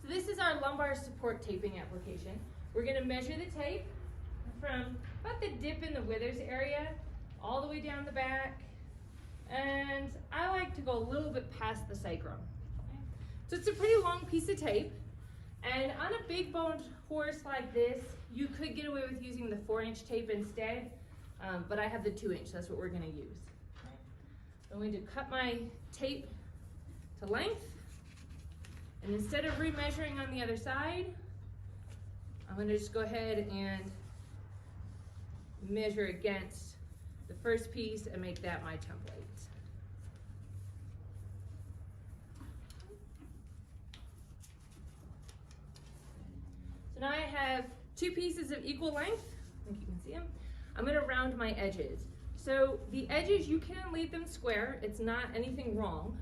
So this is our lumbar support taping application. We're going to measure the tape from about the dip in the withers area all the way down the back, and I like to go a little bit past the sacrum. Okay? So it's a pretty long piece of tape, and on a big boned horse like this, you could get away with using the 4-inch tape instead, but I have the 2-inch, that's what we're going to use. Okay? So I'm going to cut my tape to length, and instead of remeasuring on the other side, I'm going to just go ahead and measure against the first piece and make that my template. So now I have 2 pieces of equal length. I think you can see them. I'm going to round my edges. So the edges, you can leave them square. It's not anything wrong.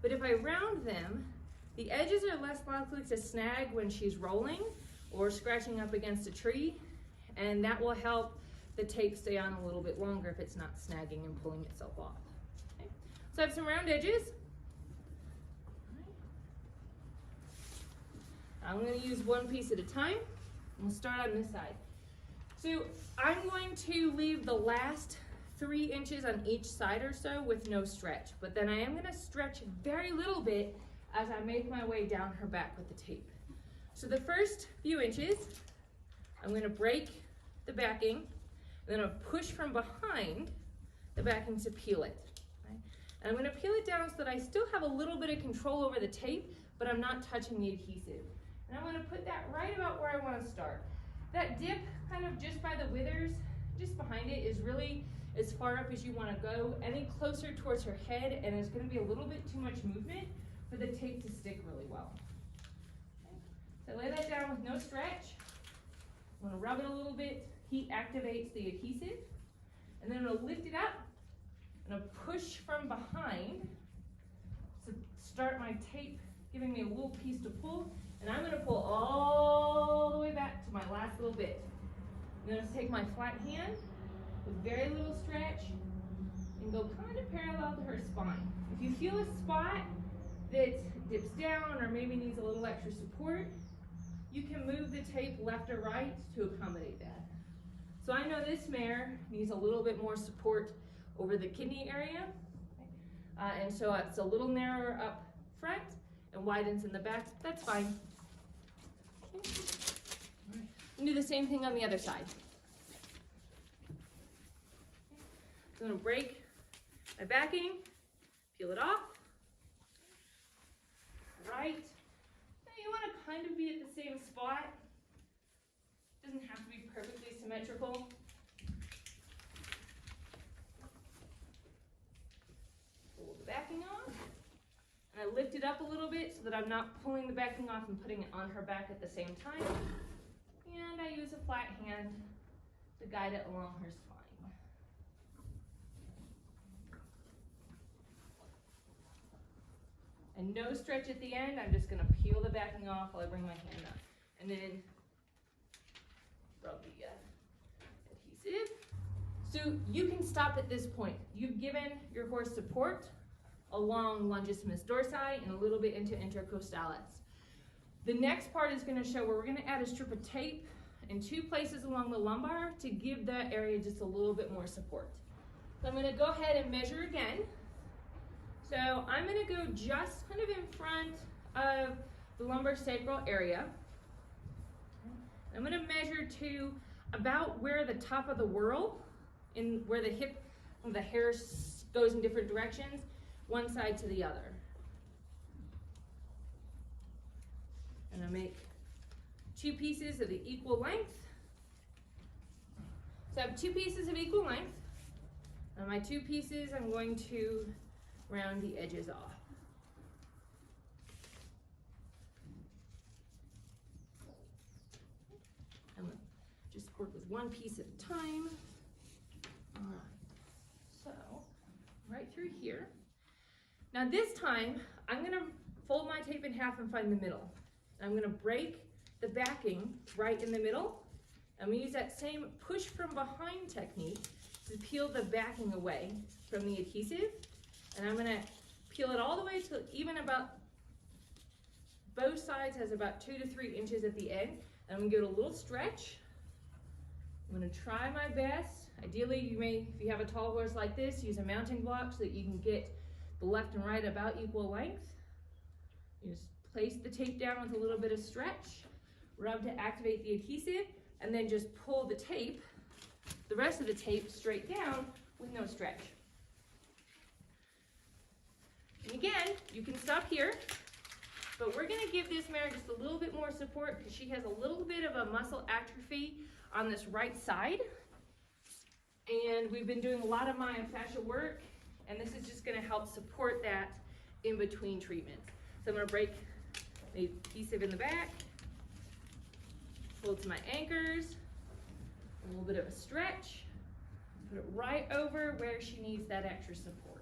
But if I round them, the edges are less likely to snag when she's rolling or scratching up against a tree, and that will help the tape stay on a little bit longer if it's not snagging and pulling itself off. Okay. So I have some round edges. I'm going to use one piece at a time. We'll start on this side. So I'm going to leave the last 3 inches on each side or so with no stretch, but then I am going to stretch very little bit as I make my way down her back with the tape. So the first few inches, I'm going to break the backing, then I'll push from behind the backing to peel it. Right? And I'm going to peel it down so that I still have a little bit of control over the tape, but I'm not touching the adhesive. And I'm going to put that right about where I want to start. That dip kind of just by the withers, just behind it, is really as far up as you want to go. Any closer towards her head and there's going to be a little bit too much movement for the tape to stick really well. Okay. So lay that down with no stretch. I'm going to rub it a little bit. Heat activates the adhesive, and then I'm going to lift it up and I'll push from behind to start my tape giving me a little piece to pull, and I'm going to pull all the way back to my last little bit. I'm going to take my flat hand with very little stretch and go kind of parallel to her spine. If you feel a spot that dips down or maybe needs a little extra support, you can move the tape left or right to accommodate that. So I know this mare needs a little bit more support over the kidney area, and so it's a little narrower up front and widens in the back. That's fine. Okay. All right. And do the same thing on the other side. So I'm going to break my backing, peel it off. Right. Now you want to kind of be at the same spot. Doesn't have to be perfectly symmetrical. Pull the backing off. And I lift it up a little bit so that I'm not pulling the backing off and putting it on her back at the same time. And I use a flat hand to guide it along her spine. And no stretch at the end. I'm just going to peel the backing off while I bring my hand up. And then rub the adhesive. So you can stop at this point. You've given your horse support along longissimus dorsi and a little bit into intercostalis. The next part is going to show where we're going to add a strip of tape in 2 places along the lumbar to give that area just a little bit more support. So I'm going to go ahead and measure again. So I'm going to go just kind of in front of the lumbar sacral area. I'm going to measure to about where the top of the whirl, in where the hip of the hair goes in different directions, one side to the other. And I make 2 pieces of the equal length. So I have 2 pieces of equal length. On my 2 pieces, I'm going to round the edges off. I'm going to just work with 1 piece at a time. All right. So right through here. Now this time, I'm going to fold my tape in half and find the middle. I'm going to break the backing right in the middle. I'm going to use that same push from behind technique to peel the backing away from the adhesive. And I'm going to peel it all the way to even about both sides has about 2 to 3 inches at the end. And I'm gonna give it a little stretch. I'm gonna try my best. Ideally, you may, if you have a tall horse like this, use a mounting block so that you can get the left and right about equal length. You just place the tape down with a little bit of stretch, rub to activate the adhesive, and then just pull the tape, the rest of the tape, straight down with no stretch. And again, you can stop here, but we're gonna give this mare just a little bit more support because she has a little bit of a muscle atrophy on this right side. And we've been doing a lot of myofascial work, and this is just gonna help support that in between treatments. So I'm gonna break the adhesive in the back, pull to my anchors, a little bit of a stretch, put it right over where she needs that extra support.